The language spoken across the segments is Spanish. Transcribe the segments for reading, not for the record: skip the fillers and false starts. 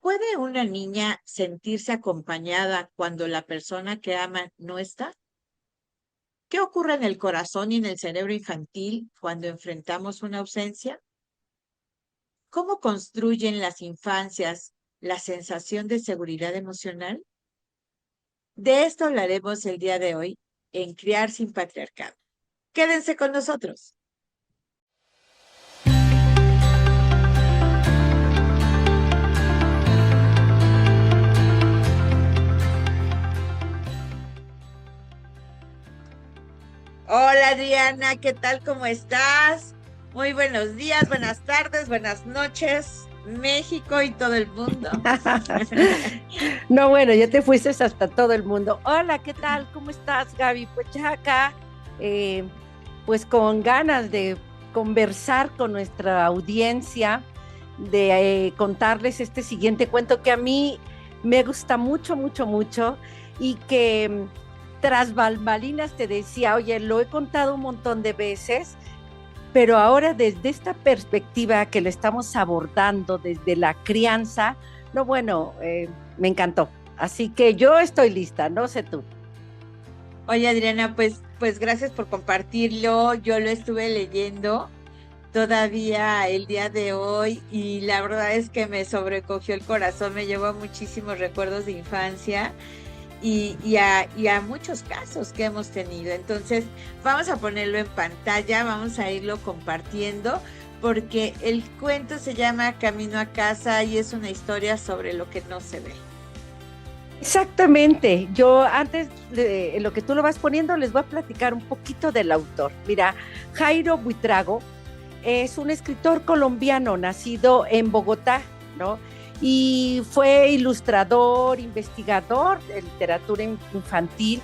¿Puede una niña sentirse acompañada cuando la persona que ama no está? ¿Qué ocurre en el corazón y en el cerebro infantil cuando enfrentamos una ausencia? ¿Cómo construyen las infancias la sensación de seguridad emocional? De esto hablaremos el día de hoy en Criar sin Patriarcado. Quédense con nosotros. Hola Adriana, ¿qué tal? ¿Cómo estás? Muy buenos días, buenas tardes, buenas noches, México y todo el mundo. No, bueno, ya te fuiste hasta todo el mundo. Hola, ¿qué tal? ¿Cómo estás, Gaby? Pues ya acá, eh, pues con ganas de conversar con nuestra audiencia, de contarles este siguiente cuento que a mí me gusta mucho, mucho, mucho y que tras bambalinas te decía, oye, lo he contado un montón de veces, pero ahora desde esta perspectiva que lo estamos abordando desde la crianza, no, bueno, me encantó. Así que yo estoy lista, no sé tú. Oye Adriana, pues gracias por compartirlo. Yo lo estuve leyendo todavía el día de hoy y la verdad es que me sobrecogió el corazón, me llevó a muchísimos recuerdos de infancia y a muchos casos que hemos tenido. Entonces, vamos a ponerlo en pantalla, vamos a irlo compartiendo, porque el cuento se llama Camino a casa y es una historia sobre lo que no se ve. Exactamente. Yo antes de lo que tú lo vas poniendo, les voy a platicar un poquito del autor. Mira, Jairo Buitrago es un escritor colombiano nacido en Bogotá, ¿no? Y fue ilustrador, investigador de literatura infantil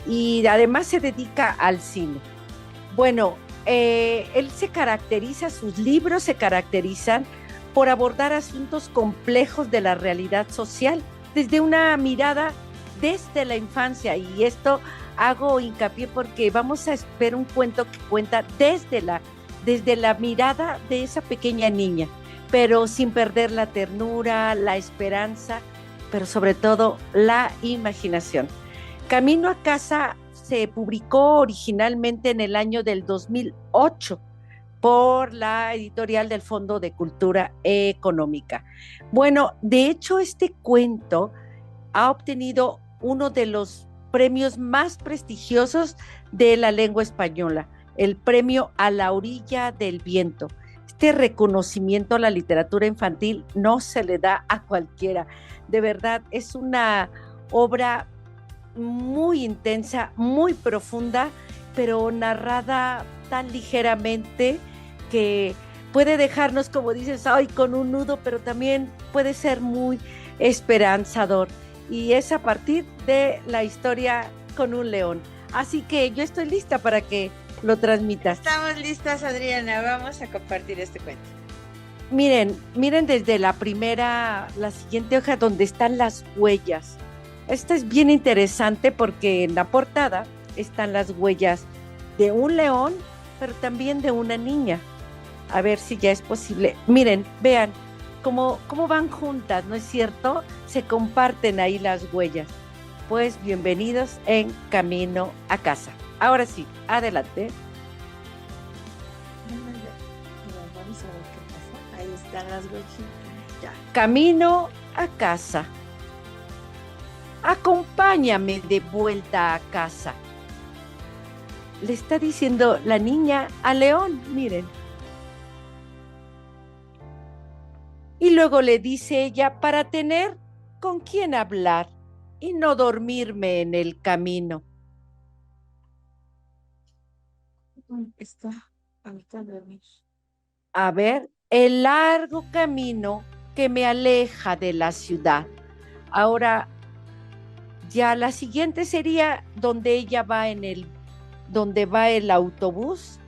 y además se dedica al cine. Bueno, él se caracteriza, sus libros se caracterizan por abordar asuntos complejos de la realidad social desde una mirada desde la infancia. Y esto hago hincapié porque vamos a ver un cuento que cuenta desde la mirada de esa pequeña niña, pero sin perder la ternura, la esperanza, pero sobre todo la imaginación. Camino a casa se publicó originalmente en el año del 2008 por la editorial del Fondo de Cultura Económica. Bueno, de hecho, este cuento ha obtenido uno de los premios más prestigiosos de la lengua española, el premio A la orilla del viento. Este reconocimiento a la literatura infantil no se le da a cualquiera. De verdad, es una obra muy intensa, muy profunda, pero narrada tan ligeramente que puede dejarnos, como dices, ay, con un nudo, pero también puede ser muy esperanzador. Y es a partir de la historia con un león. Así que yo estoy lista para que lo transmitas. Estamos listas, Adriana, vamos a compartir este cuento. Miren desde la siguiente hoja donde están las huellas. Esta es bien interesante porque en la portada están las huellas de un león, pero también de una niña. A ver si ya es posible. Miren, vean cómo van juntas, ¿no es cierto? Se comparten ahí las huellas. Pues bienvenidos en Camino a casa. Ahora sí, adelante. Vamos a ver qué pasa. Ahí están las huellitas. Ya. Camino a casa. Acompáñame de vuelta a casa. Le está diciendo la niña al león, miren. Y luego le dice ella, para tener con quién hablar y no dormirme en el camino. Está ahorita a dormir. A ver, el largo camino que me aleja de la ciudad. Ahora, ya la siguiente sería donde ella va donde va el autobús.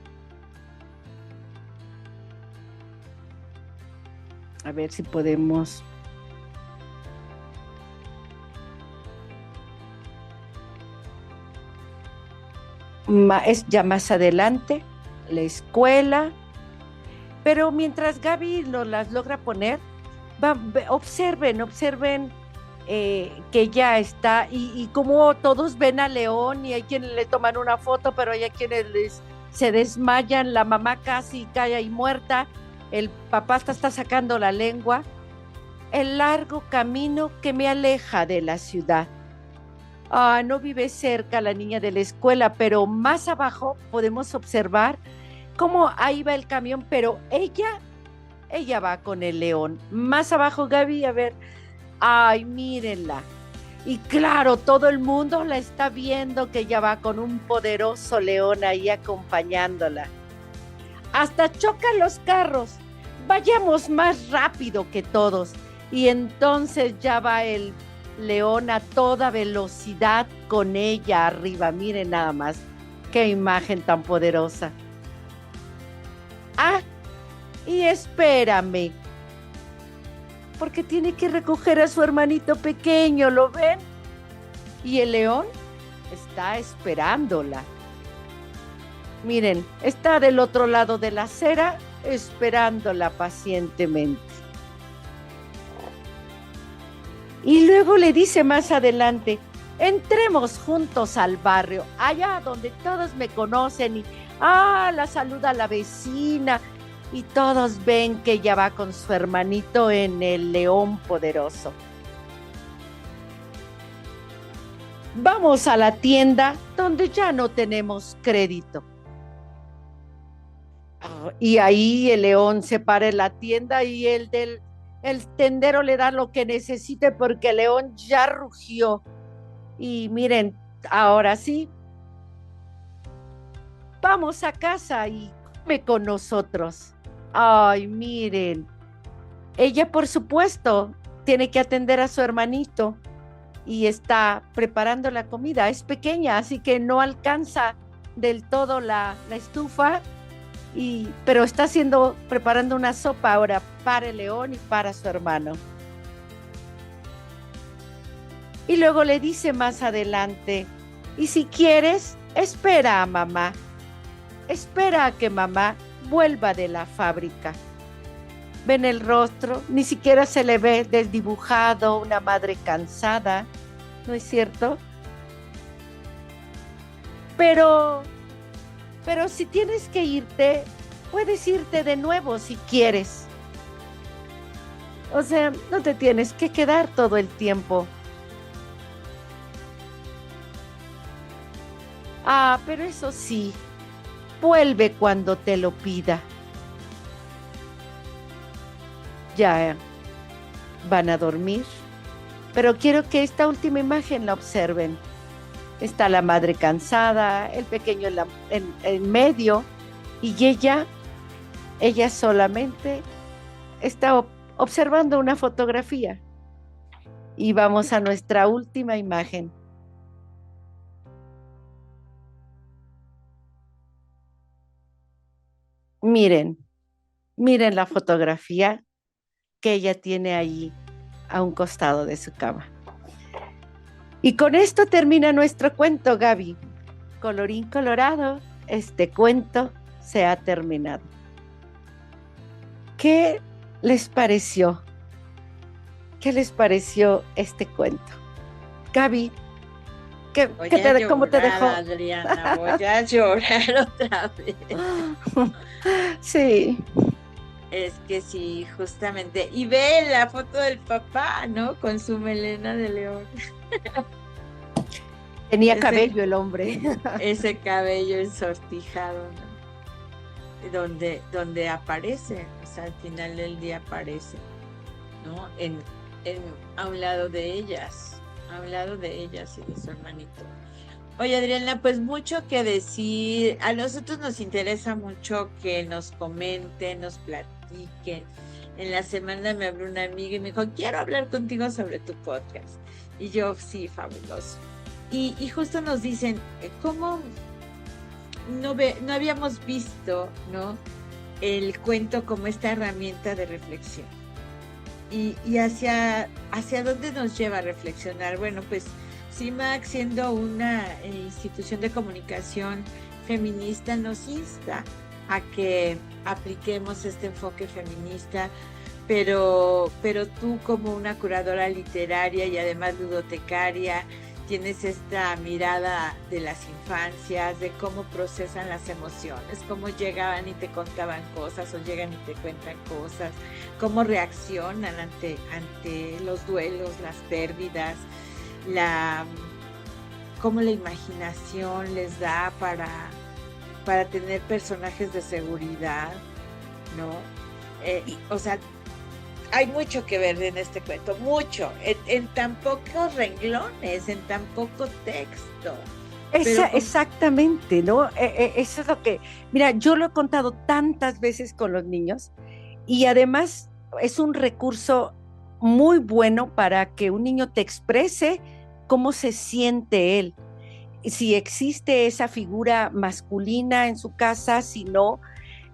A ver si podemos. Es ya más adelante, la escuela. Pero mientras Gaby las logra poner, observen que ya está, y como todos ven a León, y hay quienes le toman una foto, pero hay quienes se desmayan, la mamá casi cae ahí muerta, el papá está sacando la lengua. El largo camino que me aleja de la ciudad. No vive cerca la niña de la escuela, pero más abajo podemos observar cómo ahí va el camión, pero ella va con el león. Más abajo, Gaby, a ver, ay, mírenla. Y claro, todo el mundo la está viendo, que ella va con un poderoso león ahí acompañándola. Hasta chocan los carros. Vayamos más rápido que todos. Y entonces ya va el león a toda velocidad con ella arriba. Miren nada más, qué imagen tan poderosa. Y espérame, porque tiene que recoger a su hermanito pequeño, ¿lo ven? Y el león está esperándola. Miren, está del otro lado de la acera, esperándola pacientemente. Y luego le dice más adelante, entremos juntos al barrio, allá donde todos me conocen, y la saluda a la vecina, y todos ven que ella va con su hermanito en el león poderoso. Vamos a la tienda donde ya no tenemos crédito. Y ahí el león se para en la tienda, y el tendero le da lo que necesite, porque el león ya rugió. Y miren, ahora sí, vamos a casa y come con nosotros. Ay, miren, ella por supuesto tiene que atender a su hermanito y está preparando la comida. Es pequeña, así que no alcanza del todo la estufa, pero está preparando una sopa ahora para el león y para su hermano. Y luego le dice más adelante, y si quieres, espera a mamá. Espera a que mamá vuelva de la fábrica. Ven el rostro, ni siquiera se le ve desdibujado, una madre cansada, ¿no es cierto? Pero si tienes que irte, puedes irte de nuevo si quieres. O sea, no te tienes que quedar todo el tiempo. Pero eso sí, vuelve cuando te lo pida. Ya van a dormir, pero quiero que esta última imagen la observen. Está la madre cansada, el pequeño en medio, y ella solamente está observando una fotografía. Y vamos a nuestra última imagen. Miren la fotografía que ella tiene ahí a un costado de su cama. Y con esto termina nuestro cuento, Gaby. Colorín colorado, este cuento se ha terminado. ¿Qué les pareció? ¿Qué les pareció este cuento? Gaby, ¿cómo te dejó? Adriana, voy a llorar otra vez. Sí. Es que sí, justamente. Y ve la foto del papá, ¿no? Con su melena de león. Tenía cabello el hombre. Ese cabello ensortijado, ¿no? Donde aparece, o sea, al final del día aparece, ¿no? A un lado de ellas y de su hermanito. Oye, Adriana, pues mucho que decir. A nosotros nos interesa mucho que nos comenten, nos platiquen. En la semana me habló una amiga y me dijo, quiero hablar contigo sobre tu podcast. Y yo, sí, fabuloso. Y justo nos dicen, ¿cómo no habíamos visto, ¿no?, el cuento como esta herramienta de reflexión? Y hacia dónde nos lleva a reflexionar. Bueno, pues CIMAC, siendo una institución de comunicación feminista, nos insta a que apliquemos este enfoque feminista pero tú como una curadora literaria y además ludotecaria, tienes esta mirada de las infancias, de cómo procesan las emociones, cómo llegaban y te contaban cosas o llegan y te cuentan cosas, cómo reaccionan ante los duelos, las pérdidas, la, cómo la imaginación les da para tener personajes de seguridad, ¿no? O sea, hay mucho que ver en este cuento, mucho, en tan pocos renglones, en tan poco texto. Exactamente, ¿no? Eso es lo que, mira, yo lo he contado tantas veces con los niños y además es un recurso muy bueno para que un niño te exprese cómo se siente él. Si existe esa figura masculina en su casa, si no,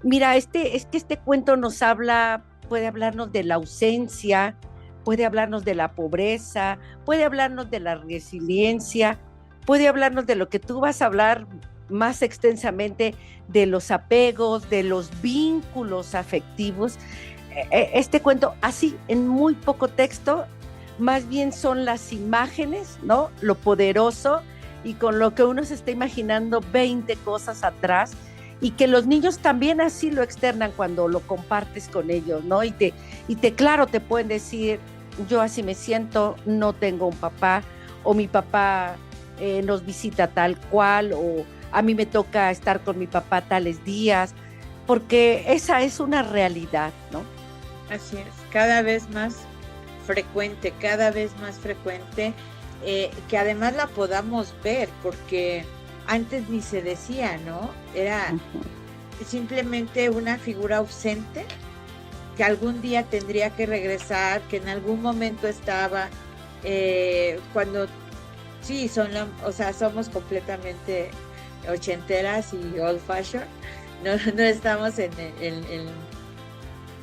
mira, es que este cuento nos habla, puede hablarnos de la ausencia, puede hablarnos de la pobreza, puede hablarnos de la resiliencia, puede hablarnos de lo que tú vas a hablar más extensamente, de los apegos, de los vínculos afectivos. Este cuento, así, en muy poco texto, más bien son las imágenes, ¿no? Lo poderoso y con lo que uno se está imaginando 20 cosas atrás y que los niños también así lo externan cuando lo compartes con ellos, ¿no? Claro, te pueden decir, yo así me siento, no tengo un papá, o mi papá nos visita tal cual, o a mí me toca estar con mi papá tales días, porque esa es una realidad, ¿no? Así es, cada vez más frecuente, que además la podamos ver, porque antes ni se decía, ¿no? Era simplemente una figura ausente que algún día tendría que regresar, que en algún momento estaba, cuando sí, somos completamente ochenteras y old fashion, no estamos en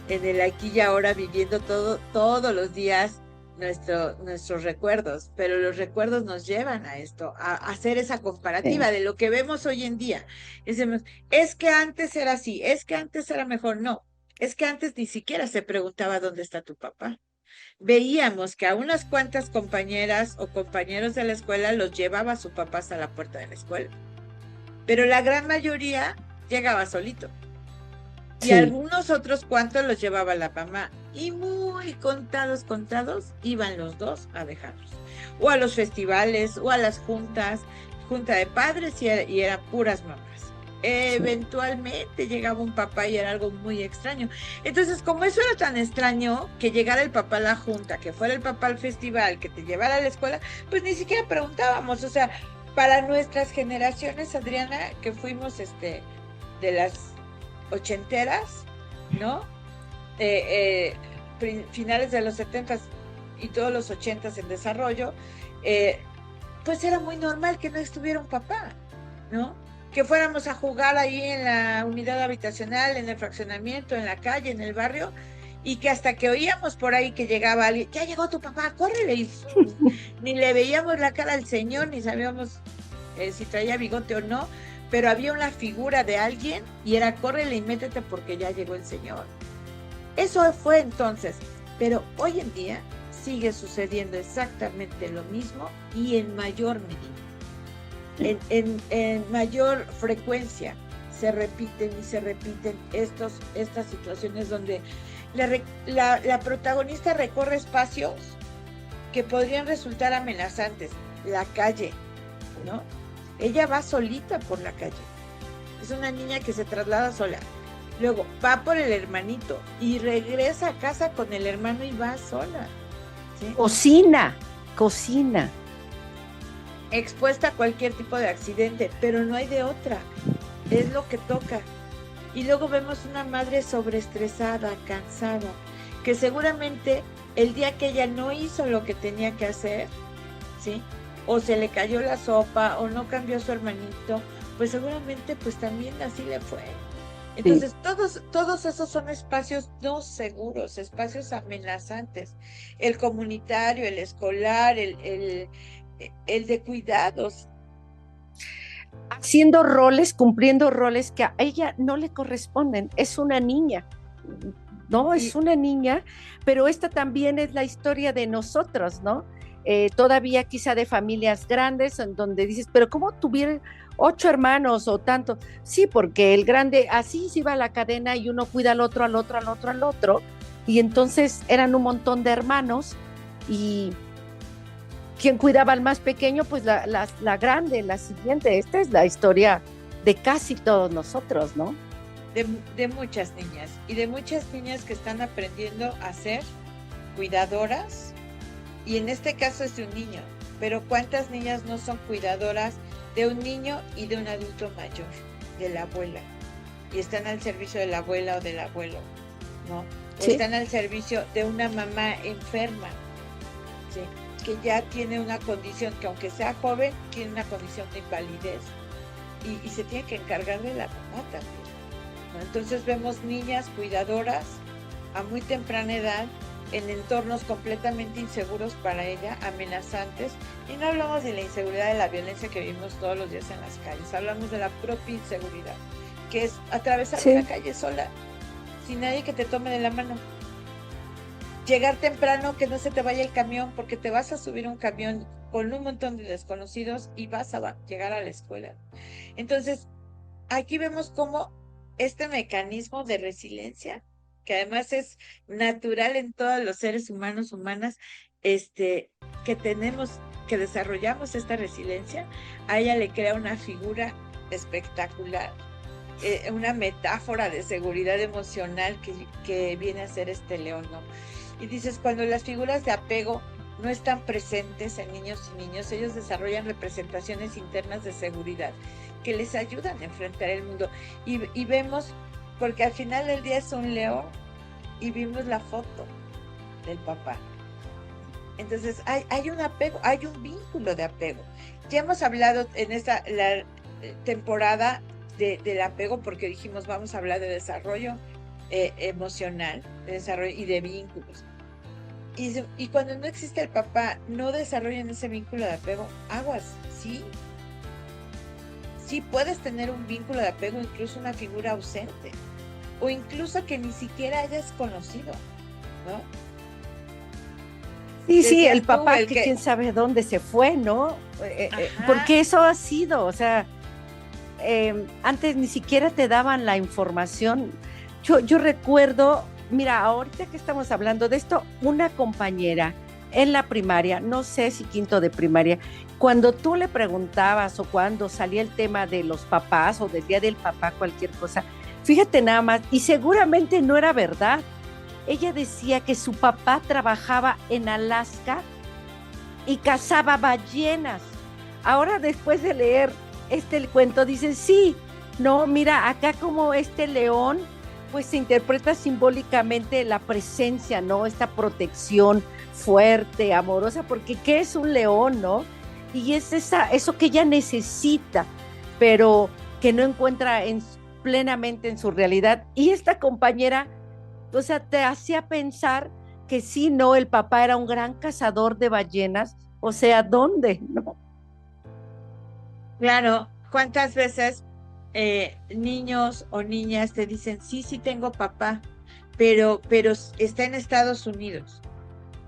el aquí y ahora viviendo todos los días nuestros recuerdos, pero los recuerdos nos llevan a esto, a hacer esa comparativa de lo que vemos hoy en día. Es que antes era así, es que antes era mejor. No, es que antes ni siquiera se preguntaba dónde está tu papá. Veíamos que a unas cuantas compañeras o compañeros de la escuela los llevaba a su papá hasta la puerta de la escuela, pero la gran mayoría llegaba solito. Y algunos otros cuantos los llevaba la mamá. Y muy contados iban los dos a dejarlos. O a los festivales, o a las junta de padres, y eran puras mamás. Eventualmente llegaba un papá y era algo muy extraño. Entonces, como eso era tan extraño, que llegara el papá a la junta, que fuera el papá al festival, que te llevara a la escuela, pues ni siquiera preguntábamos. O sea, para nuestras generaciones, Adriana, que fuimos de las ochenteras, ¿no? Finales de los 70s y todos los 80s en desarrollo, pues era muy normal que no estuviera un papá, ¿no? Que fuéramos a jugar ahí en la unidad habitacional, en el fraccionamiento, en la calle, en el barrio, y que hasta que oíamos por ahí que llegaba alguien, ya llegó tu papá, córrele, y ni le veíamos la cara al señor, ni sabíamos si traía bigote o no, pero había una figura de alguien y era córrele y métete porque ya llegó el señor. Eso fue entonces, pero hoy en día sigue sucediendo exactamente lo mismo y en mayor medida, en mayor frecuencia se repiten estas situaciones donde la protagonista recorre espacios que podrían resultar amenazantes, la calle, ¿no? Ella va solita por la calle. Es una niña que se traslada sola. Luego va por el hermanito y regresa a casa con el hermano y va sola. ¿Sí? Cocina. Expuesta a cualquier tipo de accidente, pero no hay de otra. Es lo que toca. Y luego vemos una madre sobreestresada, cansada, que seguramente el día que ella no hizo lo que tenía que hacer, ¿sí? O se le cayó la sopa, o no cambió a su hermanito, pues seguramente pues también así le fue. Entonces, todos esos son espacios no seguros, espacios amenazantes. El comunitario, el escolar, el de cuidados. Cumpliendo roles que a ella no le corresponden. Es una niña. No, Y es una niña, pero esta también es la historia de nosotros, ¿no? Todavía quizá de familias grandes en donde dices, pero ¿cómo tuvieron 8 hermanos o tanto? Sí, porque el grande así se iba a la cadena y uno cuida al otro, al otro, al otro, al otro, y entonces eran un montón de hermanos y quien cuidaba al más pequeño, pues la grande, la siguiente. Esta es la historia de casi todos nosotros, ¿no? de muchas niñas, y de muchas niñas que están aprendiendo a ser cuidadoras, y en este caso es de un niño, pero ¿cuántas niñas no son cuidadoras de un niño y de un adulto mayor, de la abuela, y están al servicio de la abuela o del abuelo, ¿no? O Sí. están al servicio de una mamá enferma, ¿sí? Que ya tiene una condición, que aunque sea joven, tiene una condición de invalidez, y se tiene que encargar de la mamá también, ¿no? Entonces vemos niñas cuidadoras a muy temprana edad, en entornos completamente inseguros para ella, amenazantes, y no hablamos de la inseguridad, de la violencia que vivimos todos los días en las calles, hablamos de la propia inseguridad, que es atravesar Sí. una calle sola, sin nadie que te tome de la mano, llegar temprano, que no se te vaya el camión, porque te vas a subir un camión con un montón de desconocidos y vas a llegar a la escuela. Entonces, aquí vemos cómo este mecanismo de resiliencia, que además es natural en todos los seres humanos, humanas, que tenemos, que desarrollamos esta resiliencia, a ella le crea una figura espectacular, una metáfora de seguridad emocional que viene a ser este león, ¿no? Y dices, cuando las figuras de apego no están presentes en niños y niños, ellos desarrollan representaciones internas de seguridad que les ayudan a enfrentar el mundo. Y vemos, porque al final del día es un león, y vimos la foto del papá. Entonces hay un apego, hay un vínculo de apego. Ya hemos hablado en esta temporada del apego, porque dijimos vamos a hablar de desarrollo emocional, de desarrollo y de vínculos. Y cuando no existe el papá, no desarrollan ese vínculo de apego, aguas, sí. Sí puedes tener un vínculo de apego, incluso una figura ausente, o incluso que ni siquiera hayas conocido, ¿no? Sí, sí, el Decías tú, papá el que que... quién sabe dónde se fue, ¿no? Ajá. Porque eso ha sido, o sea, antes ni siquiera te daban la información. Yo recuerdo, mira, ahorita que estamos hablando de esto, una compañera en la primaria, no sé si quinto de primaria, cuando tú le preguntabas o cuando salía el tema de los papás o del día del papá, cualquier cosa, fíjate nada más, y seguramente no era verdad. Ella decía que su papá trabajaba en Alaska y cazaba ballenas. Ahora, después de leer el cuento, dice, sí, no, mira, acá como este león, pues se interpreta simbólicamente la presencia, ¿no? Esta protección fuerte, amorosa, porque ¿qué es un león, no? Y es eso que ella necesita, pero que no encuentra plenamente en su realidad. Y esta compañera, o sea, te hacía pensar que sí, no, el papá era un gran cazador de ballenas, o sea, ¿dónde? ¿No? Claro, ¿cuántas veces niños o niñas te dicen, sí, sí tengo papá, pero está en Estados Unidos,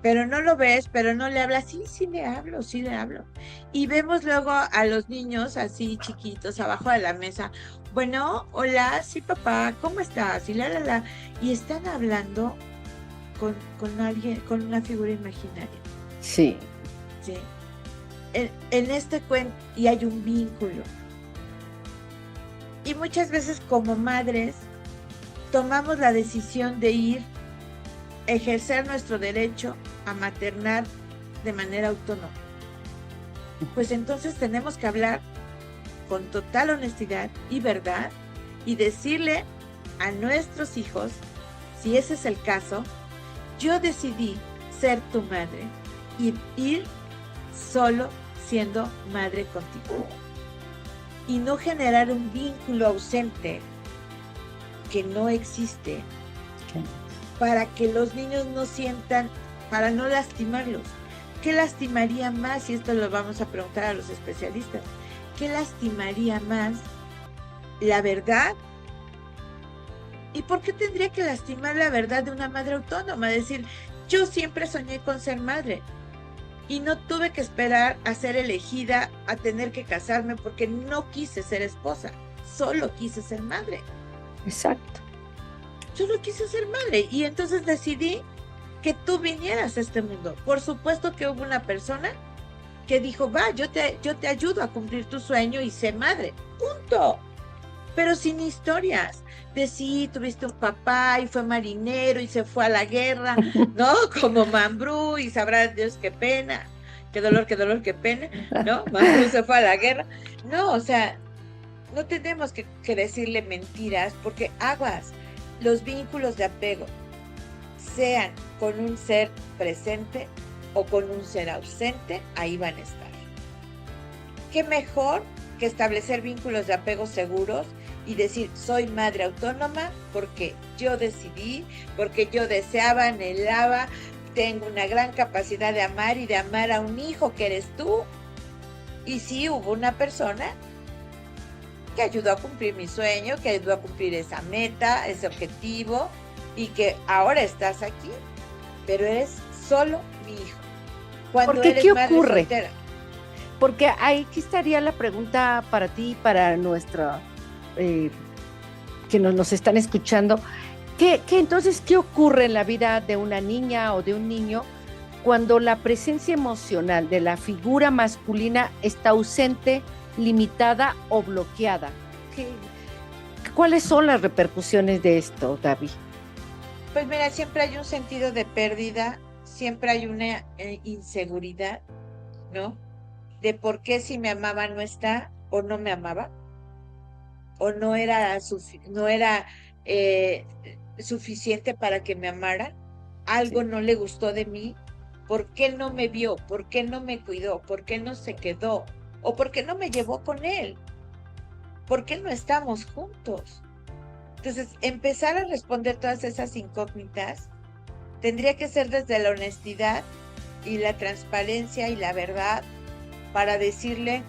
pero no lo ves, pero no le hablas? Sí, sí le hablo, sí le hablo. Y vemos luego a los niños así chiquitos abajo de la mesa, bueno, hola, sí papá, ¿cómo estás? Y y están hablando con alguien, con una figura imaginaria. Sí. Sí. En este cuento, y hay un vínculo. Y muchas veces como madres tomamos la decisión de ir a ejercer nuestro derecho a maternar de manera autónoma. Pues entonces tenemos que hablar con total honestidad y verdad y decirle a nuestros hijos, si ese es el caso, yo decidí ser tu madre y ir solo siendo madre contigo, y no generar un vínculo ausente que no existe, para que los niños no sientan, para no lastimarlos. ¿Qué lastimaría más? Y esto lo vamos a preguntar a los especialistas. ¿Qué lastimaría más? ¿La verdad ¿Y por qué tendría que lastimar la verdad de una madre autónoma? Decir, yo siempre soñé con ser madre y no tuve que esperar a ser elegida, a tener que casarme porque no quise ser esposa, solo quise ser madre. Exacto. Solo quise ser madre y entonces decidí que tú vinieras a este mundo. Por supuesto que hubo una persona que dijo, va, yo te ayudo a cumplir tu sueño y sé madre. Punto. Pero sin historias de sí, tuviste un papá y fue marinero y se fue a la guerra, ¿no? Como Mambrú y sabrá Dios qué pena, qué dolor, qué pena, ¿no? Mambrú se fue a la guerra. No, o sea, no tenemos que decirle mentiras porque aguas, los vínculos de apego, sean con un ser presente o con un ser ausente, ahí van a estar. ¿Qué mejor que establecer vínculos de apego seguros y decir, soy madre autónoma porque yo decidí, porque yo deseaba, anhelaba, tengo una gran capacidad de amar y de amar a un hijo que eres tú? Y sí, hubo una persona que ayudó a cumplir mi sueño, que ayudó a cumplir esa meta, ese objetivo, y que ahora estás aquí, pero eres solo mi hijo. Cuando eres ¿qué madre ocurre? Soltera. Porque aquí estaría la pregunta para ti, para nuestra, que nos están escuchando. Entonces, ¿qué ocurre en la vida de una niña o de un niño cuando la presencia emocional de la figura masculina está ausente, limitada o bloqueada? ¿Cuáles son las repercusiones de esto, Gaby? Pues mira, siempre hay un sentido de pérdida, siempre hay una inseguridad, ¿no? De por qué si me amaba no está, o no me amaba, o no era suficiente para que me amara, algo no le gustó de mí, ¿por qué no me vio? ¿Por qué no me cuidó? ¿Por qué no se quedó? ¿O por qué no me llevó con él? ¿Por qué no estamos juntos? Entonces, empezar a responder todas esas incógnitas tendría que ser desde la honestidad y la transparencia y la verdad, para decirle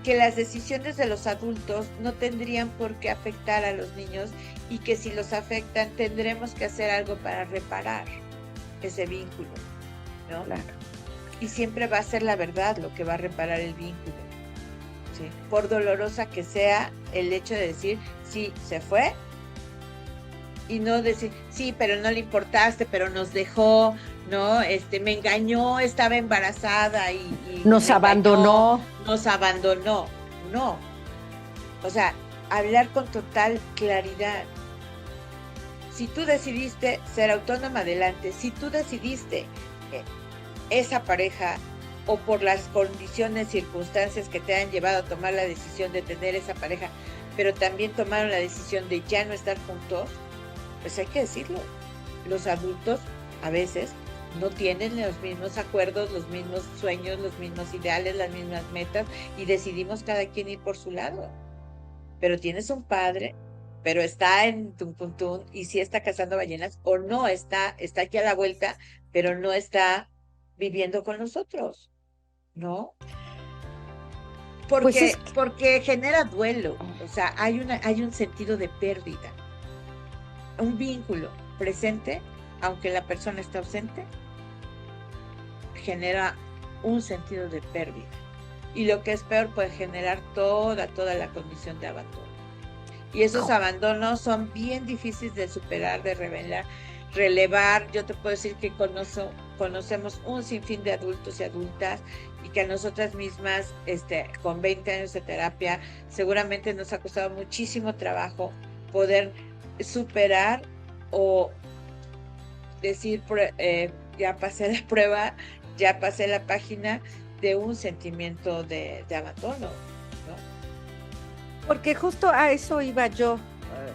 que las decisiones de los adultos no tendrían por qué afectar a los niños y que si los afectan tendremos que hacer algo para reparar ese vínculo, ¿no? Claro. Y siempre va a ser la verdad lo que va a reparar el vínculo, ¿sí? Por dolorosa que sea el hecho de decir, sí, se fue, y no decir, sí, pero no le importaste, pero nos dejó, ¿no? Me engañó, estaba embarazada y nos abandonó. Nos abandonó, no. O sea, hablar con total claridad. Si tú decidiste ser autónoma, adelante. Si tú decidiste esa pareja, o por las condiciones, circunstancias que te han llevado a tomar la decisión de tener esa pareja, pero también tomaron la decisión de ya no estar juntos, pues hay que decirlo. Los adultos a veces no tienen los mismos acuerdos, los mismos sueños, los mismos ideales, las mismas metas, y decidimos cada quien ir por su lado. Pero tienes un padre, pero está en Tuntuntún y sí está cazando ballenas, o no está aquí a la vuelta, pero no está viviendo con nosotros, ¿no? Porque genera duelo, o sea, hay un sentido de pérdida. Un vínculo presente, aunque la persona está ausente, genera un sentido de pérdida. Y lo que es peor, puede generar toda la condición de abandono. Y esos abandonos son bien difíciles de superar, de relevar. Yo te puedo decir que conocemos un sinfín de adultos y adultas, y que a nosotras mismas, con 20 años de terapia, seguramente nos ha costado muchísimo trabajo poder superar o decir, ya pasé la prueba, ya pasé la página de un sentimiento de abandono, ¿no? Porque justo a eso iba yo,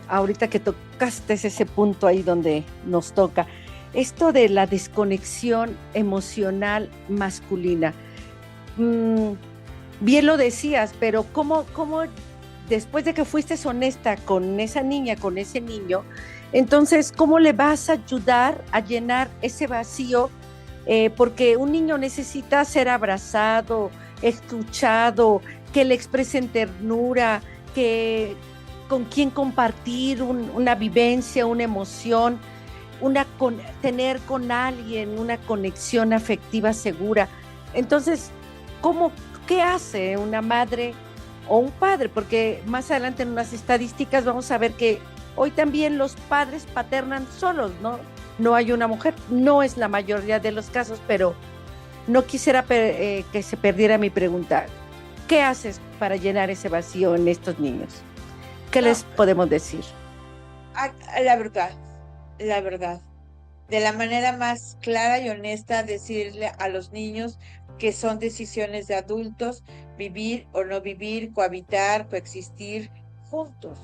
ahorita que tocaste ese punto ahí donde nos toca, esto de la desconexión emocional masculina. Bien lo decías, pero ¿cómo después de que fuiste honesta con esa niña, con ese niño, entonces cómo le vas a ayudar a llenar ese vacío? Porque un niño necesita ser abrazado, escuchado, que le expresen ternura, que con quién compartir una vivencia, una emoción, tener con alguien una conexión afectiva segura. Entonces, ¿qué hace una madre o un padre? Porque más adelante en unas estadísticas vamos a ver que hoy también los padres paternan solos, ¿no? No hay una mujer, no es la mayoría de los casos, pero no quisiera que se perdiera mi pregunta. ¿Qué haces para llenar ese vacío en estos niños? ¿Qué No, les podemos decir? la verdad, la verdad. De la manera más clara y honesta, decirle a los niños que son decisiones de adultos, vivir o no vivir, cohabitar, coexistir juntos.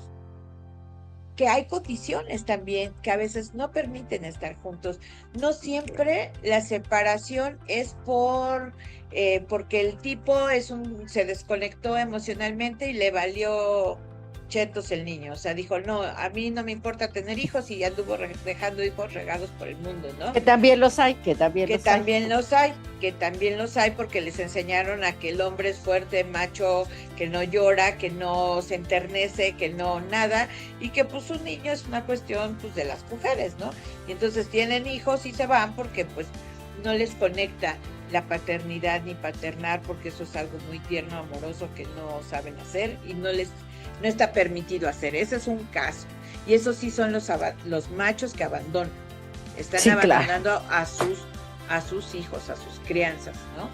Que hay condiciones también que a veces no permiten estar juntos. No siempre la separación es porque el tipo se desconectó emocionalmente y le valió chetos el niño. O sea, dijo, no, a mí no me importa tener hijos y anduvo dejando hijos regados por el mundo, ¿no? Que también los hay, que también Que los hay. también los hay, que también los hay porque les enseñaron a que el hombre es fuerte, macho, que no llora, que no se enternece, que no nada, y que pues un niño es una cuestión pues de las mujeres, ¿no? Y entonces tienen hijos y se van porque pues no les conecta la paternidad ni paternar, porque eso es algo muy tierno, amoroso, que no saben hacer y no está permitido hacer. Ese es un caso. Y esos sí son los machos que abandonan. Están Sí, abandonando a sus hijos, a sus crianzas, ¿no?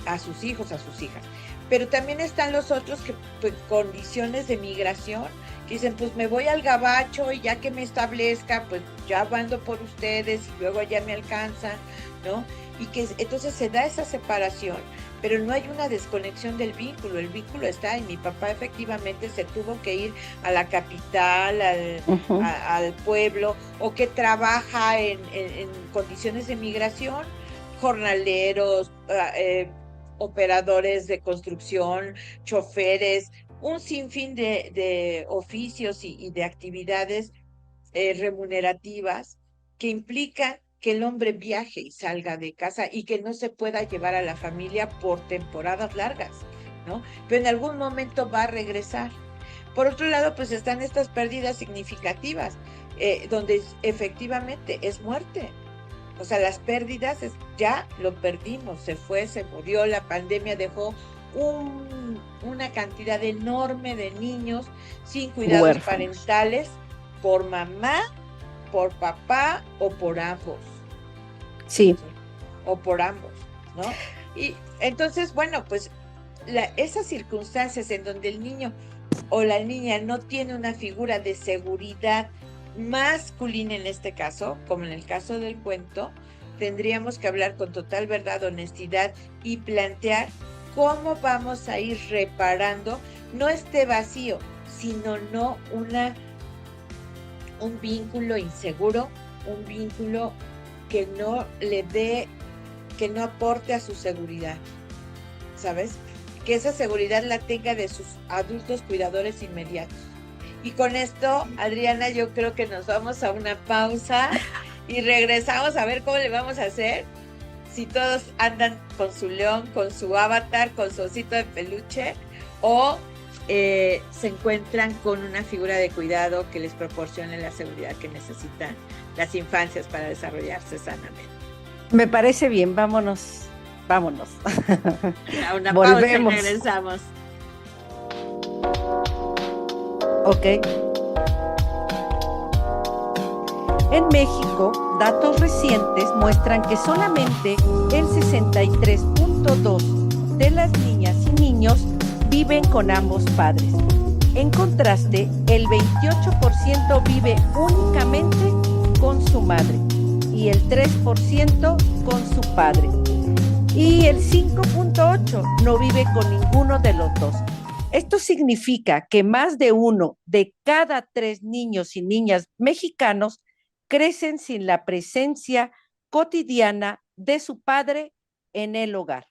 A sus hijos, a sus hijas. Pero también están los otros que, pues, condiciones de migración, que dicen, pues me voy al gabacho y ya que me establezca, pues ya mando por ustedes y luego ya me alcanzan, ¿no? Y que entonces se da esa separación, pero no hay una desconexión del vínculo. El vínculo está, y mi papá efectivamente se tuvo que ir a la capital, al pueblo, o que trabaja en condiciones de migración, jornaleros, operadores de construcción, choferes, un sinfín de oficios y de actividades remunerativas que implican que el hombre viaje y salga de casa y que no se pueda llevar a la familia por temporadas largas, ¿no? Pero en algún momento va a regresar. Por otro lado, pues están estas pérdidas significativas, donde efectivamente es muerte. O sea, las pérdidas ya lo perdimos, se fue, se murió, la pandemia dejó una cantidad enorme de niños sin cuidados parentales por mamá, por papá o por ambos. Sí. O por ambos, ¿no? Y entonces, bueno, pues esas circunstancias en donde el niño o la niña no tiene una figura de seguridad masculina en este caso, como en el caso del cuento, tendríamos que hablar con total verdad, honestidad y plantear cómo vamos a ir reparando no este vacío, sino no un vínculo inseguro, un vínculo que no que no aporte a su seguridad, ¿sabes? Que esa seguridad la tenga de sus adultos cuidadores inmediatos. Y con esto, Adriana, yo creo que nos vamos a una pausa y regresamos a ver cómo le vamos a hacer. Si todos andan con su león, con su avatar, con su osito de peluche, o se encuentran con una figura de cuidado que les proporcione la seguridad que necesitan las infancias para desarrollarse sanamente. Me parece bien, vámonos. A una Volvemos. Pausa y regresamos. Ok. En México, datos recientes muestran que solamente el 63.2% de las niñas y niños viven con ambos padres. En contraste, el 28% vive únicamente con su madre y el 3% con su padre. Y el 5.8% no vive con ninguno de los dos. Esto significa que más de 1 de cada 3 niños y niñas mexicanos crecen sin la presencia cotidiana de su padre en el hogar.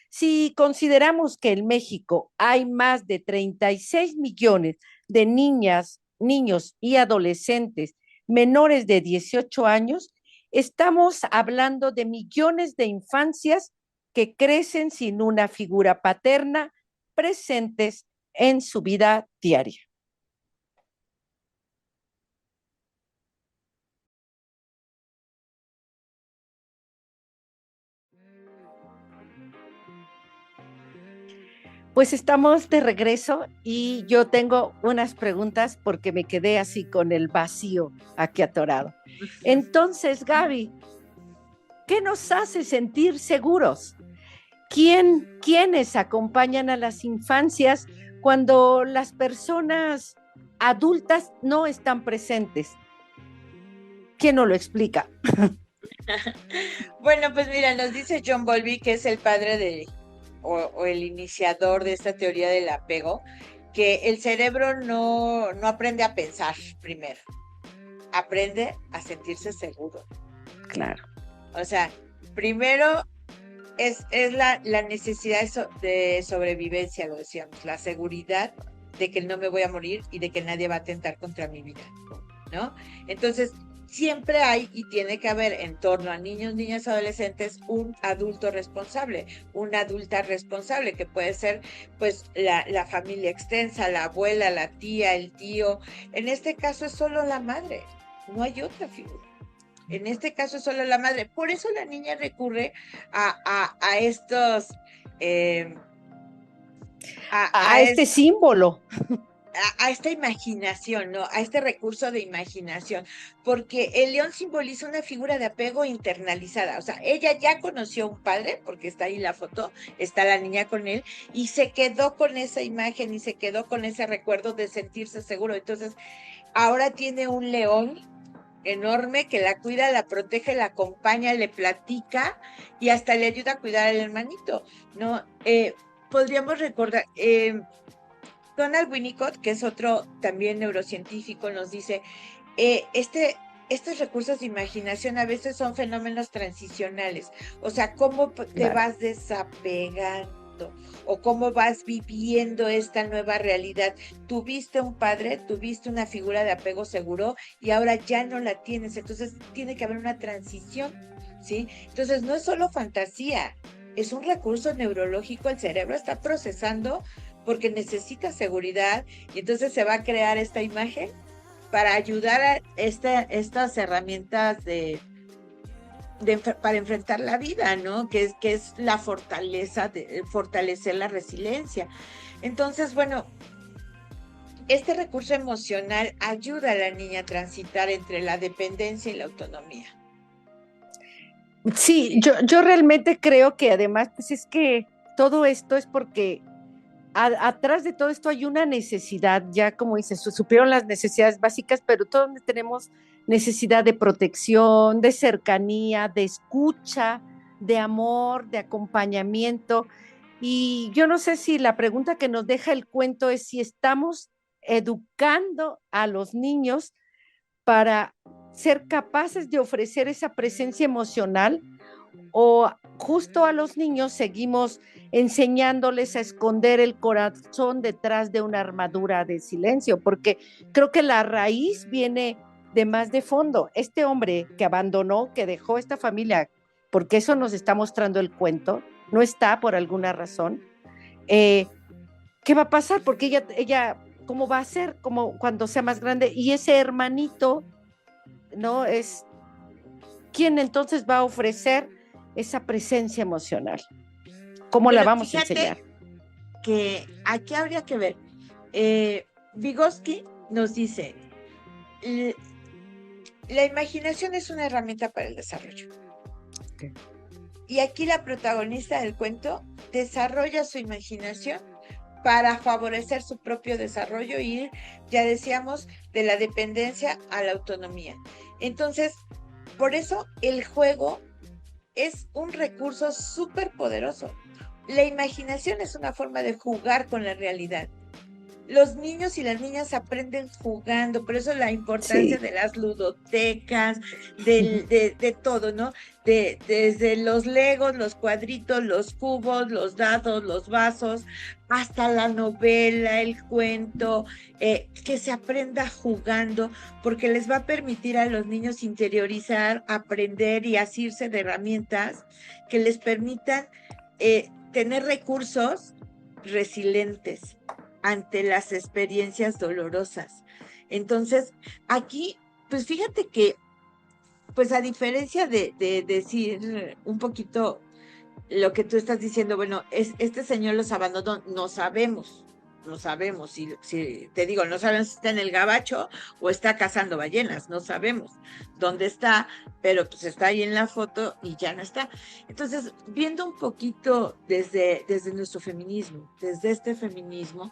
Si consideramos que en México hay más de 36 millones de niñas, niños y adolescentes menores de 18 años, estamos hablando de millones de infancias que crecen sin una figura paterna presentes en su vida diaria. Pues estamos de regreso y yo tengo unas preguntas porque me quedé así con el vacío aquí atorado. Entonces, Gaby, ¿qué nos hace sentir seguros? ¿Quiénes acompañan a las infancias cuando las personas adultas no están presentes? ¿Quién nos lo explica? Bueno, pues mira, nos dice John Bowlby, que es el padre o el iniciador de esta teoría del apego, que el cerebro no aprende a pensar primero, aprende a sentirse seguro. Claro. O sea, primero es la necesidad de sobrevivencia, lo decíamos, la seguridad de que no me voy a morir y de que nadie va a atentar contra mi vida, ¿no? Entonces, siempre hay y tiene que haber en torno a niños, niñas, adolescentes, un adulto responsable, una adulta responsable, que puede ser pues la familia extensa, la abuela, la tía, el tío. En este caso es solo la madre, no hay otra figura. En este caso es solo la madre. Por eso la niña recurre a estos... A este símbolo. A esta imaginación, ¿no? A este recurso de imaginación, porque el león simboliza una figura de apego internalizada. O sea, ella ya conoció a un padre, porque está ahí la foto, está la niña con él, y se quedó con esa imagen y se quedó con ese recuerdo de sentirse seguro. Entonces, ahora tiene un león enorme que la cuida, la protege, la acompaña, le platica y hasta le ayuda a cuidar al hermanito, ¿no? Podríamos recordar, Donald Winnicott, que es otro también neurocientífico, nos dice, estos recursos de imaginación a veces son fenómenos transicionales, o sea, cómo te vas desapegando o cómo vas viviendo esta nueva realidad. Tuviste un padre, tuviste una figura de apego seguro y ahora ya no la tienes, entonces tiene que haber una transición, ¿sí? Entonces no es solo fantasía, es un recurso neurológico, el cerebro está procesando porque necesita seguridad y entonces se va a crear esta imagen para ayudar a estas herramientas para enfrentar la vida, ¿no? Que es la fortaleza, fortalecer la resiliencia. Entonces, bueno, este recurso emocional ayuda a la niña a transitar entre la dependencia y la autonomía. Sí, yo realmente creo que además, pues es que todo esto es porque atrás de todo esto hay una necesidad, ya como dices, supieron las necesidades básicas, pero todos tenemos necesidad de protección, de cercanía, de escucha, de amor, de acompañamiento. Y yo no sé si la pregunta que nos deja el cuento es si estamos educando a los niños para ser capaces de ofrecer esa presencia emocional o justo a los niños seguimos enseñándoles a esconder el corazón detrás de una armadura de silencio, porque creo que la raíz viene de más de fondo. Este hombre que abandonó, que dejó esta familia, porque eso nos está mostrando el cuento, no está por alguna razón. ¿Qué va a pasar? Porque ella, ¿cómo va a ser? Como cuando sea más grande. Y ese hermanito, ¿no? Es quien entonces va a ofrecer esa presencia emocional. ¿Cómo la vamos a enseñar? Que aquí habría que ver. Vygotsky nos dice, la imaginación es una herramienta para el desarrollo. Okay. Y aquí la protagonista del cuento desarrolla su imaginación para favorecer su propio desarrollo y ir, ya decíamos, de la dependencia a la autonomía. Entonces, por eso el juego es un recurso súper poderoso. La imaginación es una forma de jugar con la realidad. Los niños y las niñas aprenden jugando, por eso la importancia de las ludotecas, de todo, ¿no? Desde los legos, los cuadritos, los cubos, los dados, los vasos, hasta la novela, el cuento, que se aprenda jugando, porque les va a permitir a los niños interiorizar, aprender y asirse de herramientas que les permitan tener recursos resilientes ante las experiencias dolorosas. Entonces, aquí, pues fíjate que, pues a diferencia de decir un poquito lo que tú estás diciendo, bueno, este señor los abandonó, no sabemos si te digo, no sabemos si está en el gabacho o está cazando ballenas, no sabemos dónde está, pero pues está ahí en la foto y ya no está. Entonces, viendo un poquito desde nuestro feminismo, desde este feminismo,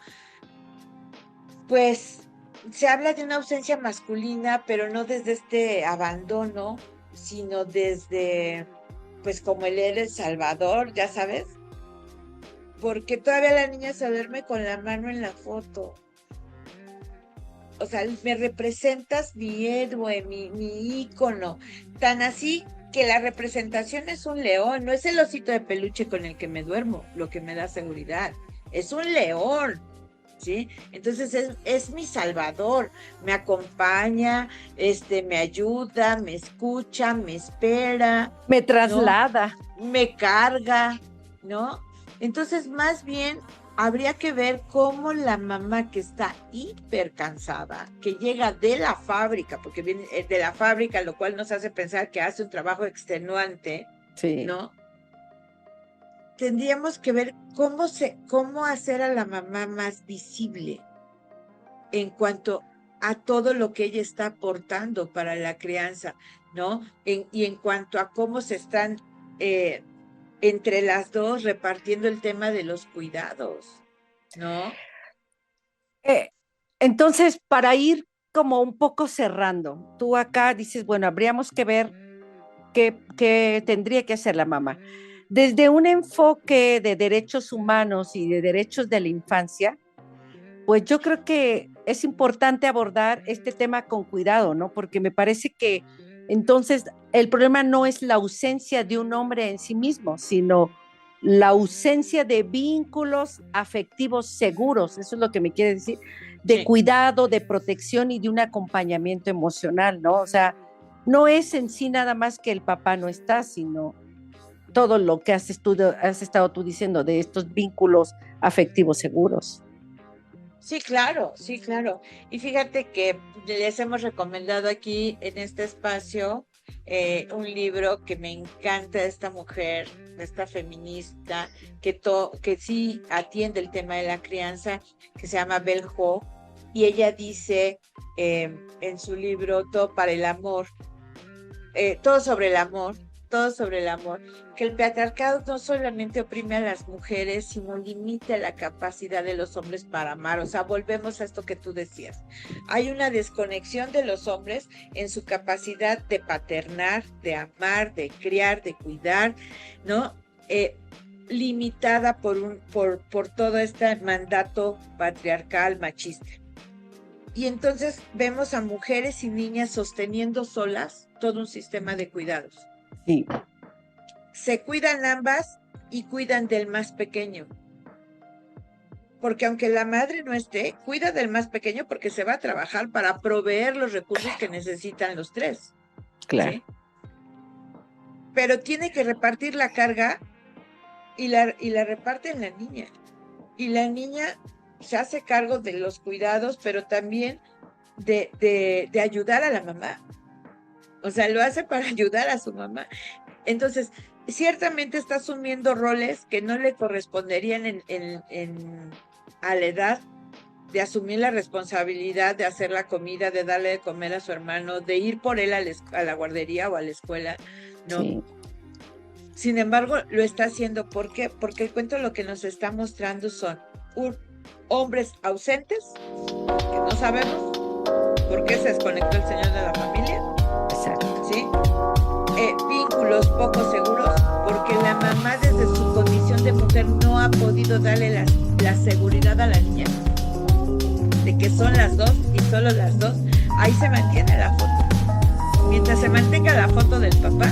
pues se habla de una ausencia masculina, pero no desde este abandono, sino desde, pues como él era el Salvador, ya sabes, porque todavía la niña se duerme con la mano en la foto. O sea, me representas mi héroe, mi ícono, tan así que la representación es un león, no es el osito de peluche con el que me duermo, lo que me da seguridad, es un león. ¿Sí? Entonces es mi salvador, me acompaña, me ayuda, me escucha, me espera, Me ¿no? traslada. Me carga, ¿no? Entonces, más bien, habría que ver cómo la mamá que está hiper cansada, que llega de la fábrica, porque viene de la fábrica, lo cual nos hace pensar que hace un trabajo extenuante, Sí. ¿no? Tendríamos que ver cómo hacer a la mamá más visible en cuanto a todo lo que ella está aportando para la crianza, ¿no? Y en cuanto a cómo se están entre las dos repartiendo el tema de los cuidados, ¿no? Eh, entonces, para ir como un poco cerrando, tú acá dices, bueno, habríamos que ver qué tendría que hacer la mamá. Desde un enfoque de derechos humanos y de derechos de la infancia, pues yo creo que es importante abordar este tema con cuidado, ¿no? Porque me parece que entonces el problema no es la ausencia de un hombre en sí mismo, sino la ausencia de vínculos afectivos seguros, eso es lo que me quiere decir, de Sí. cuidado, de protección y de un acompañamiento emocional, ¿no? O sea, no es en sí nada más que el papá no está, sino todo lo que has estado tú diciendo de estos vínculos afectivos seguros. Sí, claro, sí, claro. Y fíjate que les hemos recomendado aquí en este espacio un libro que me encanta de esta mujer, de esta feminista, que sí atiende el tema de la crianza, que se llama Bell Hooks, y ella dice en su libro Todo para el amor, todo sobre el amor, todo sobre el amor, que el patriarcado no solamente oprime a las mujeres, sino limita la capacidad de los hombres para amar. O sea, volvemos a esto que tú decías. Hay una desconexión de los hombres en su capacidad de paternar, de amar, de criar, de cuidar, ¿no? Limitada por todo este mandato patriarcal machista. Y entonces vemos a mujeres y niñas sosteniendo solas todo un sistema de cuidados. Sí. Se cuidan ambas y cuidan del más pequeño. Porque aunque la madre no esté, cuida del más pequeño porque se va a trabajar para proveer los recursos que necesitan los tres. Claro. ¿Sí? Pero tiene que repartir la carga y la reparte en la niña. Y la niña se hace cargo de los cuidados, pero también de ayudar a la mamá. O sea, lo hace para ayudar a su mamá. Entonces, ciertamente está asumiendo roles que no le corresponderían a la edad de asumir la responsabilidad de hacer la comida, de darle de comer a su hermano, de ir por él a la guardería o a la escuela, ¿no? Sí. Sin embargo, lo está haciendo. ¿Por qué? Porque el cuento lo que nos está mostrando son hombres ausentes, que no sabemos por qué se desconectó el señor de la familia. Exacto. ¿Sí? Vínculos poco seguros, porque la mamá desde su condición de mujer no ha podido darle la seguridad a la niña de que son las dos y solo las dos. Ahí se mantiene la foto. Mientras se mantenga la foto del papá,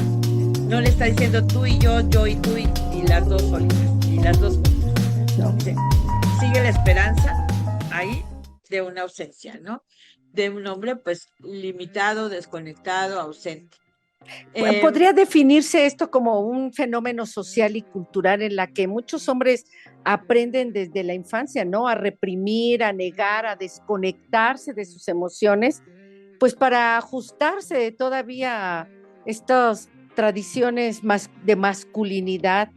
no le está diciendo tú y yo y tú y las dos solitas y las dos juntas. No. Sigue la esperanza ahí de una ausencia, ¿no? De un hombre pues limitado, desconectado, ausente. Podría definirse esto como un fenómeno social y cultural en la que muchos hombres aprenden desde la infancia, ¿no? A reprimir, a negar, a desconectarse de sus emociones, pues para ajustarse todavía a estas tradiciones de masculinidad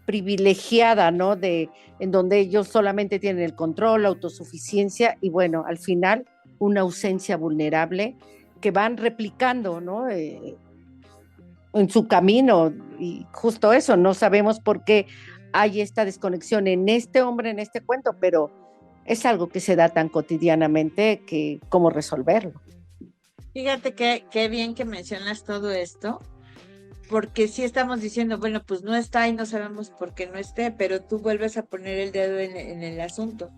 privilegiada, ¿no? En donde ellos solamente tienen el control, la autosuficiencia y bueno, al final una ausencia vulnerable que van replicando, ¿no? En su camino y justo eso, no sabemos por qué hay esta desconexión en este hombre, en este cuento, pero es algo que se da tan cotidianamente que cómo resolverlo. Fíjate qué bien que mencionas todo esto, porque sí estamos diciendo, bueno, pues no está y no sabemos por qué no esté, pero tú vuelves a poner el dedo en el asunto.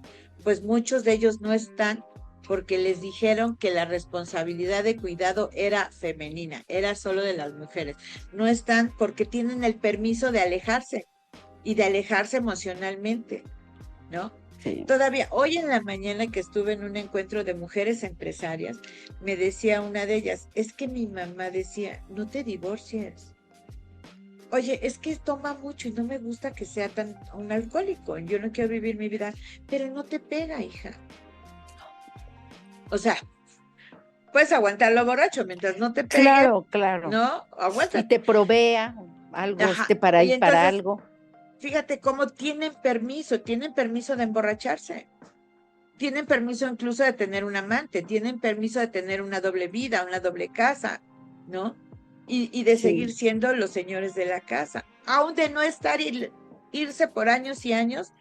Pues muchos de ellos no están porque les dijeron que la responsabilidad de cuidado era femenina, era solo de las mujeres. No están porque tienen el permiso de alejarse y de alejarse emocionalmente, ¿no? Sí. Todavía hoy en la mañana que estuve en un encuentro de mujeres empresarias, me decía una de ellas, es que mi mamá decía, no te divorcies. Oye, es que toma mucho y no me gusta que sea tan un alcohólico, yo no quiero vivir mi vida, pero no te pega, hija. O sea, puedes aguantarlo borracho mientras no te pegue. Claro, claro. ¿No? Aguanta. Y te provea algo para ir entonces, para algo. Fíjate cómo tienen permiso de emborracharse. Tienen permiso incluso de tener un amante, tienen permiso de tener una doble vida, una doble casa, ¿no? Y de seguir siendo los señores de la casa. Aún de no estar irse por años y años,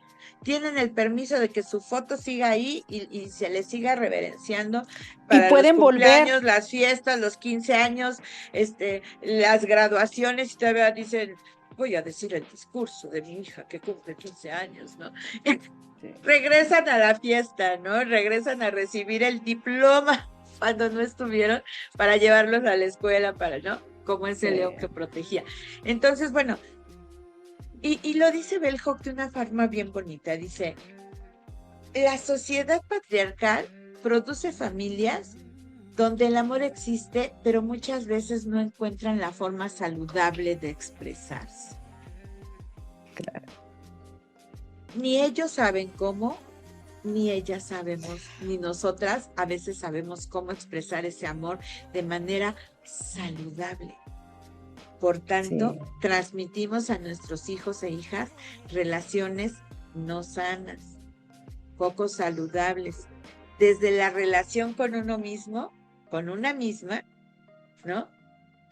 tienen el permiso de que su foto siga ahí y se les siga reverenciando para y pueden los cumpleaños, volver. Las fiestas, los 15 años, las graduaciones, y todavía dicen, voy a decir el discurso de mi hija que cumple 15 años, ¿no? Sí. Regresan a la fiesta, ¿no? Regresan a recibir el diploma cuando no estuvieron para llevarlos a la escuela, ¿no? Como ese león que protegía. Entonces, bueno, y lo dice Bell Hooks de una forma bien bonita, dice, la sociedad patriarcal produce familias donde el amor existe, pero muchas veces no encuentran la forma saludable de expresarse. Claro. Ni ellos saben cómo, ni ellas sabemos, ni nosotras a veces sabemos cómo expresar ese amor de manera saludable. Por tanto, transmitimos a nuestros hijos e hijas relaciones no sanas, poco saludables, desde la relación con uno mismo, con una misma, ¿no?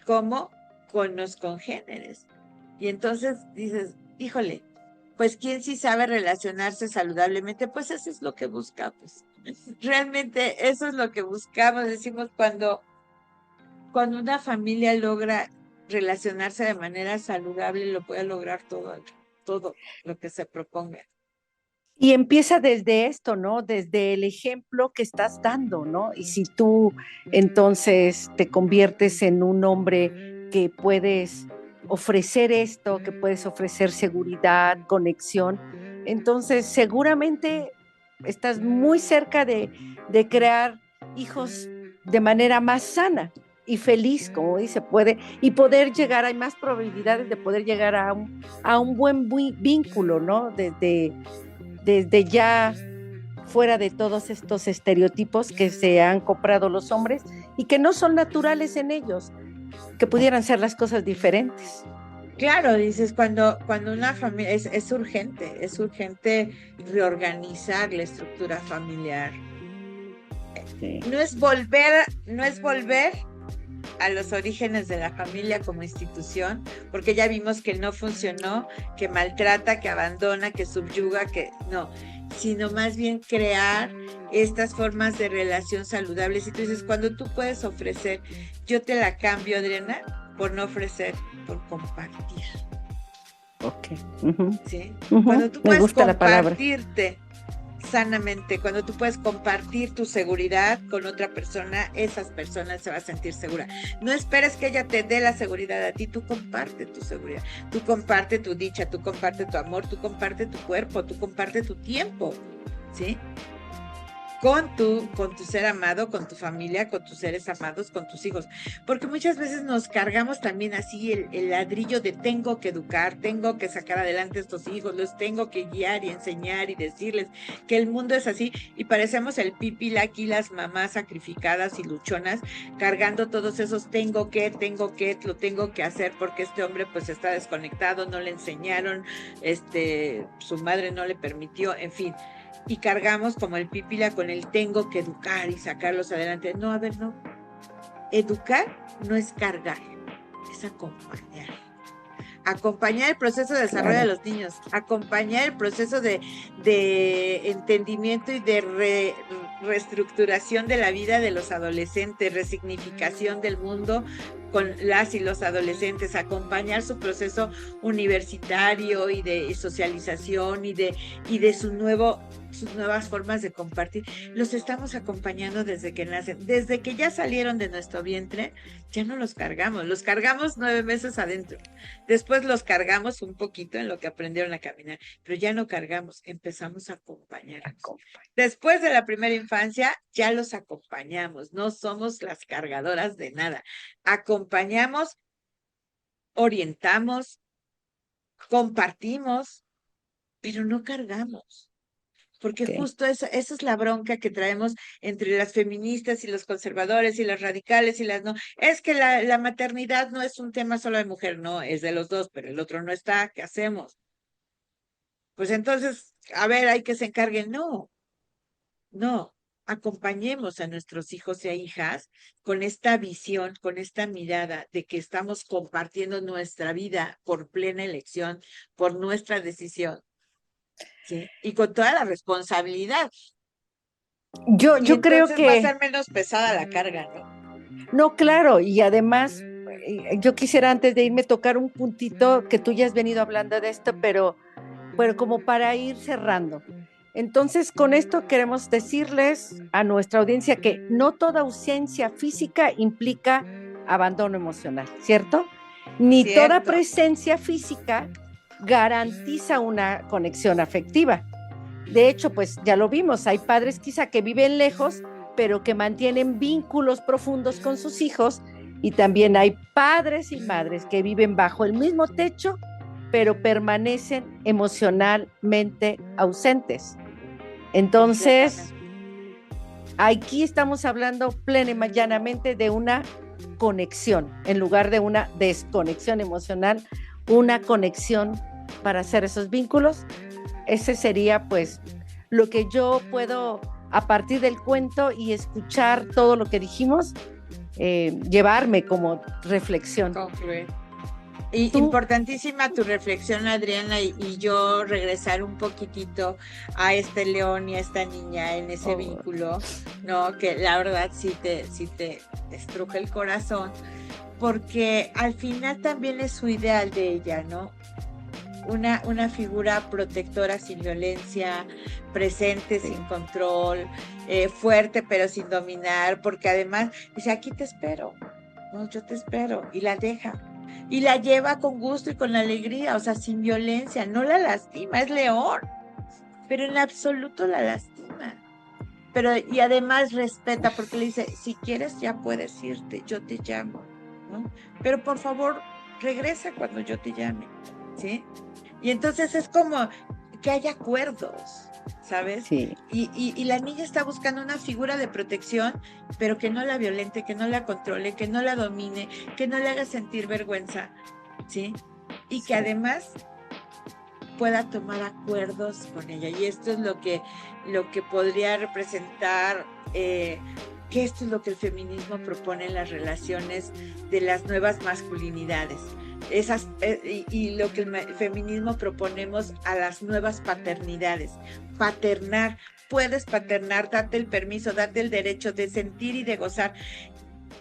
Como con los congéneres. Y entonces dices, híjole, pues ¿quién sí sabe relacionarse saludablemente? Pues eso es lo que buscamos. Realmente eso es lo que buscamos. Decimos, cuando una familia logra relacionarse de manera saludable, lo puede lograr todo lo que se proponga. Y empieza desde esto, ¿no? Desde el ejemplo que estás dando, ¿no? Y si tú entonces te conviertes en un hombre que puedes ofrecer esto, que puedes ofrecer seguridad, conexión, entonces seguramente estás muy cerca de crear hijos de manera más sana y feliz, como dice, y poder llegar, hay más probabilidades de poder llegar a un buen vínculo, ¿no? Desde ya fuera de todos estos estereotipos que se han comprado los hombres y que no son naturales en ellos, que pudieran ser las cosas diferentes. Claro, dices, cuando una familia es urgente reorganizar la estructura familiar. Sí. No es volver a los orígenes de la familia como institución, porque ya vimos que no funcionó, que maltrata, que abandona, que subyuga, que no, sino más bien crear estas formas de relación saludables. Y tú dices, cuando tú puedes ofrecer, yo te la cambio, Adriana, por no ofrecer, por compartir. Ok. ¿Sí? Cuando tú puedes compartirte sanamente, cuando tú puedes compartir tu seguridad con otra persona, esas personas se van a sentir seguras. No esperes que ella te dé la seguridad a ti, tú comparte tu seguridad, tú comparte tu dicha, tú comparte tu amor, tú comparte tu cuerpo, tú comparte tu tiempo, ¿sí? con tu ser amado, con tu familia, con tus seres amados, con tus hijos. Porque muchas veces nos cargamos también así el ladrillo de tengo que educar, tengo que sacar adelante a estos hijos, los tengo que guiar y enseñar y decirles que el mundo es así. Y parecemos el pipi, aquí las mamás sacrificadas y luchonas, cargando todos esos lo tengo que hacer porque este hombre pues está desconectado, no le enseñaron, su madre no le permitió, en fin, y cargamos como el pípila con el tengo que educar y sacarlos adelante. No, a ver, no. Educar no es cargar, es acompañar. Acompañar el proceso de desarrollo de los niños, acompañar el proceso de entendimiento y de reestructuración de la vida de los adolescentes, resignificación del mundo con las y los adolescentes, acompañar su proceso universitario y de socialización y de sus nuevas formas de compartir. Los estamos acompañando desde que nacen, desde que ya salieron de nuestro vientre, ya no los cargamos 9 meses adentro. Después los cargamos un poquito en lo que aprendieron a caminar, pero ya no cargamos, empezamos a acompañar. Después de la primera infancia, ya los acompañamos, no somos las cargadoras de nada. Acompañamos, orientamos, compartimos, pero no cargamos. Porque justo esa es la bronca que traemos entre las feministas y los conservadores y las radicales y las no. Es que la maternidad no es un tema solo de mujer, no, es de los dos, pero el otro no está, ¿qué hacemos? Pues entonces, a ver, hay que se encarguen. No, acompañemos a nuestros hijos e hijas con esta visión, con esta mirada de que estamos compartiendo nuestra vida por plena elección, por nuestra decisión. Sí, y con toda la responsabilidad. Yo creo que va a ser menos pesada la carga, ¿no? No, claro, y además yo quisiera antes de irme tocar un puntito que tú ya has venido hablando de esto, pero como para ir cerrando. Entonces, con esto queremos decirles a nuestra audiencia que no toda ausencia física implica abandono emocional, ¿cierto? Ni Cierto. Toda presencia física garantiza una conexión afectiva. De hecho, pues ya lo vimos, hay padres quizá que viven lejos, pero que mantienen vínculos profundos con sus hijos, y también hay padres y madres que viven bajo el mismo techo, pero permanecen emocionalmente ausentes. Entonces, aquí estamos hablando plena y llanamente de una conexión, en lugar de una desconexión emocional, una conexión para hacer esos vínculos. Ese sería pues lo que yo puedo, a partir del cuento y escuchar todo lo que dijimos, llevarme como reflexión. Importantísima tu reflexión, Adriana, y yo regresar un poquitito a este león y a esta niña en ese vínculo, ¿no? Que la verdad sí te estruja el corazón, porque al final también es su ideal de ella, ¿no? Una figura protectora sin violencia, presente sin control, fuerte pero sin dominar, porque además dice, aquí te espero, no, yo te espero, y la deja. Y la lleva con gusto y con alegría, o sea, sin violencia, no la lastima, es león, pero en absoluto la lastima. Y además respeta, porque le dice, si quieres ya puedes irte, yo te llamo, ¿no? Pero por favor, regresa cuando yo te llame, ¿sí? Y entonces es como que haya acuerdos, ¿sabes? Sí. Y la niña está buscando una figura de protección, pero que no la violente, que no la controle, que no la domine, que no le haga sentir vergüenza, ¿sí? Y que además pueda tomar acuerdos con ella. Y esto es lo que podría representar, que esto es lo que el feminismo propone en las relaciones de las nuevas masculinidades. Y lo que el feminismo proponemos a las nuevas paternidades. Paternar, puedes paternar, date el permiso, date el derecho de sentir y de gozar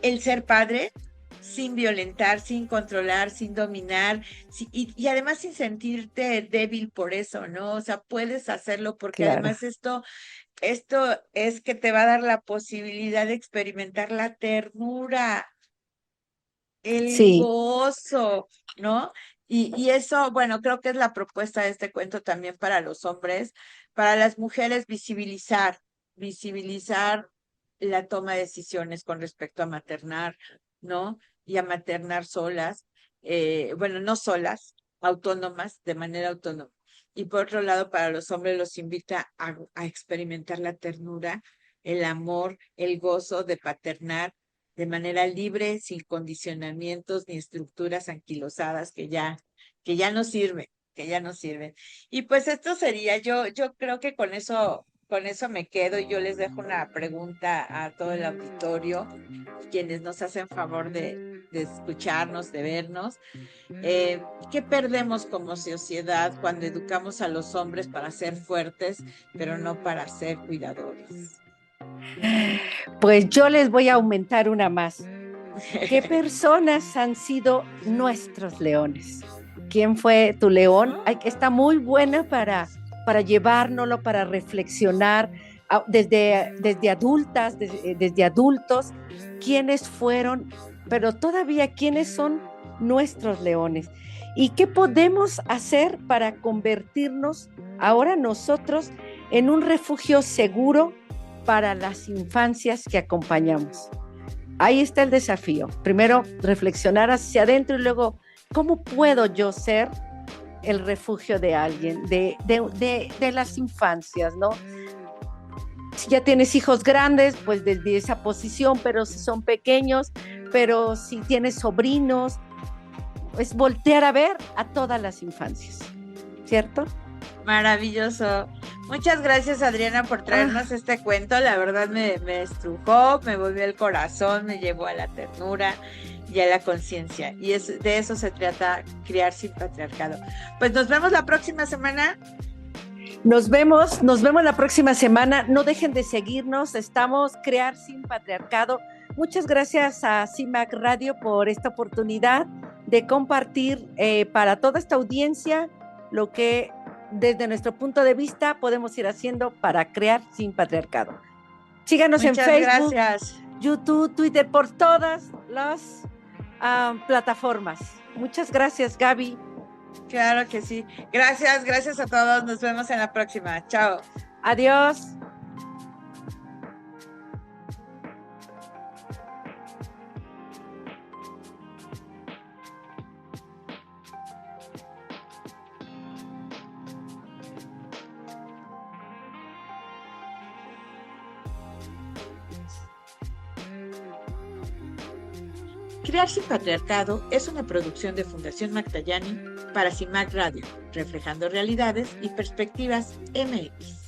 el ser padre sin violentar, sin controlar, sin dominar, y además sin sentirte débil por eso, ¿no? O sea, puedes hacerlo porque además esto es que te va a dar la posibilidad de experimentar la ternura, el gozo, ¿no? Y eso, bueno, creo que es la propuesta de este cuento también para los hombres, para las mujeres, visibilizar, visibilizar la toma de decisiones con respecto a maternar, ¿no? Y a maternar solas, bueno, no solas, autónomas, de manera autónoma. Y por otro lado, para los hombres los invita a experimentar la ternura, el amor, el gozo de paternar de manera libre, sin condicionamientos ni estructuras anquilosadas que ya no sirven, que ya no sirven. Y pues esto sería, yo creo que con eso me quedo y yo les dejo una pregunta a todo el auditorio, quienes nos hacen favor de escucharnos, de vernos. ¿Qué perdemos como sociedad cuando educamos a los hombres para ser fuertes, pero no para ser cuidadores? Pues yo les voy a aumentar una más. ¿Qué personas han sido nuestros leones? ¿Quién fue tu león? Está muy buena para llevárnoslo, para reflexionar desde adultas, desde adultos, quiénes fueron, pero todavía quiénes son nuestros leones. ¿Y qué podemos hacer para convertirnos ahora nosotros en un refugio seguro para las infancias que acompañamos? Ahí está el desafío. Primero, reflexionar hacia adentro y luego, ¿cómo puedo yo ser el refugio de alguien, de las infancias, ¿no? Si ya tienes hijos grandes, pues desde esa posición, pero si son pequeños, pero si tienes sobrinos, pues voltear a ver a todas las infancias, ¿cierto? Maravilloso. Muchas gracias, Adriana, por traernos este cuento. La verdad me estrujó, me volvió el corazón, me llevó a la ternura y a la conciencia. Y de eso se trata, criar sin patriarcado. Pues nos vemos la próxima semana. Nos vemos la próxima semana. No dejen de seguirnos. Estamos Crear Sin Patriarcado. Muchas gracias a CIMAC Radio por esta oportunidad de compartir para toda esta audiencia lo que desde nuestro punto de vista podemos ir haciendo para crear sin patriarcado. Síganos en Facebook, gracias. YouTube, Twitter, por todas las plataformas. Muchas gracias, Gaby. Claro que sí. Gracias a todos. Nos vemos en la próxima. Chao. Adiós. Crear sin Patriarcado es una producción de Fundación Magdalani para CIMAC Radio, reflejando realidades y perspectivas MX.